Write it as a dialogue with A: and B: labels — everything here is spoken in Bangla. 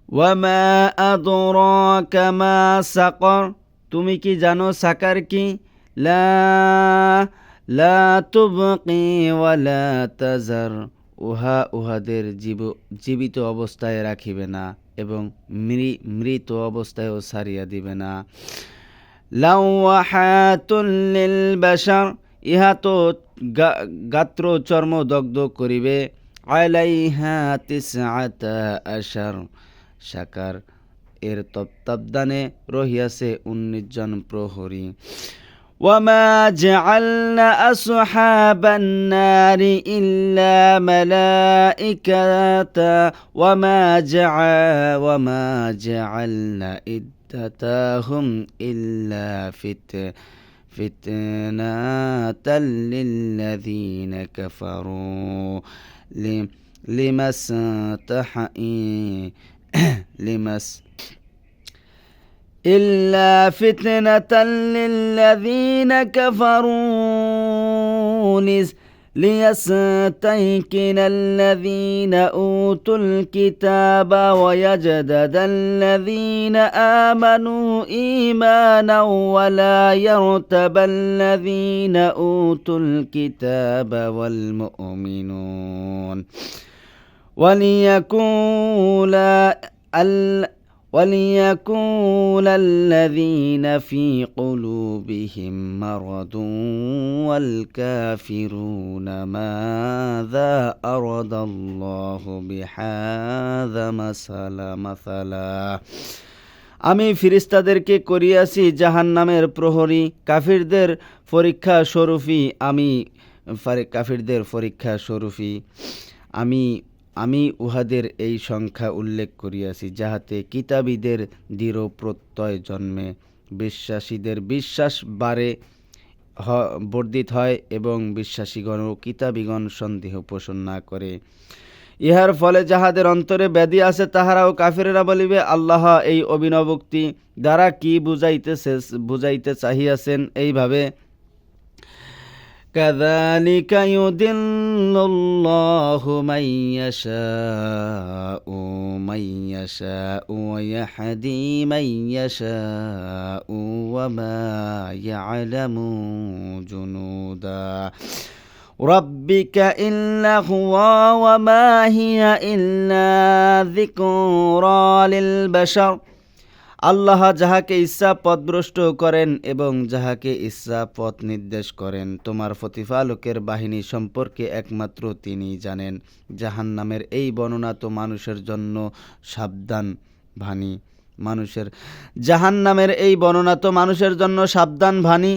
A: ওয়ামা আদরাকা মা সাকর, তুমি কি জানো সাকার কি? লা লা তুবকি ওয়ালা তাজার, উহাদের জীবিত অবস্থায় রাখিবে না এবং মৃত অবস্থায়ও সারিয়া দিবে না। লাওয়াহাতুল লিল বাশার, ইহা তো গাত্র চর্ম দগ্ধ করিবে। আলাইহা তিসআতা আশার, সাকার এর তত্ত্বাবধানে রহিয়াছে 19 জন প্রহরী। ওয়ামা জাআলনা আসহাবান নারি ইল্লা মালাইকাতা ওয়ামা জাআলনা ইদ্দাতাহুম ইল্লা ফিতনাতাল লিল্লাযীনা কাফারু إلا فتنة للذين كفروا ليستيقن الذين أوتوا الكتاب ويجدد الذين آمنوا إيمانا ولا يرتب الذين أوتوا الكتاب والمؤمنون وليقول الذين في قلوبهم مرض والكافرون ماذا أراد الله بهذا مثلا। আমি ফিরিস্তাদেরকে করিয়াছি জাহান্নামের প্রহরী, কাফিরদের পরীক্ষা স্বরূপী আমি উহাদের এই সংখ্যা উল্লেখ করিয়াছি, যাহাতে কিতাবীদের দৃঢ় প্রত্যয় জন্মে, বিশ্বাসীদের বিশ্বাস বর্ধিত হয় এবং বিশ্বাসীগণ ও কিতাবীগণ সন্দেহ পোষণ না করে। ইহার ফলে যাহাদের অন্তরে ব্যাধি আছে তাহারাও কাফিরেরা বলিবে, আল্লাহ এই অভিনবোক্তি দ্বারা কি বুঝাইতে চাহিয়াছেন এইভাবে। كذلك يضل الله من يشاء ويهدي من يشاء وما يعلم جنود ربك إلا هو وما هي إلا ذكرى للبشر। আল্লাহ যাহাকে ইচ্ছা পথভ্রষ্ট করেন এবং যাহাকে ইচ্ছা পথ নির্দেশ করেন। তোমার প্রতিপালকের বাহিনী সম্পর্কে একমাত্র তিনিই জানেন। জাহান্নামের এই বর্ণনা তো মানুষের জন্য সাবধান বাণী।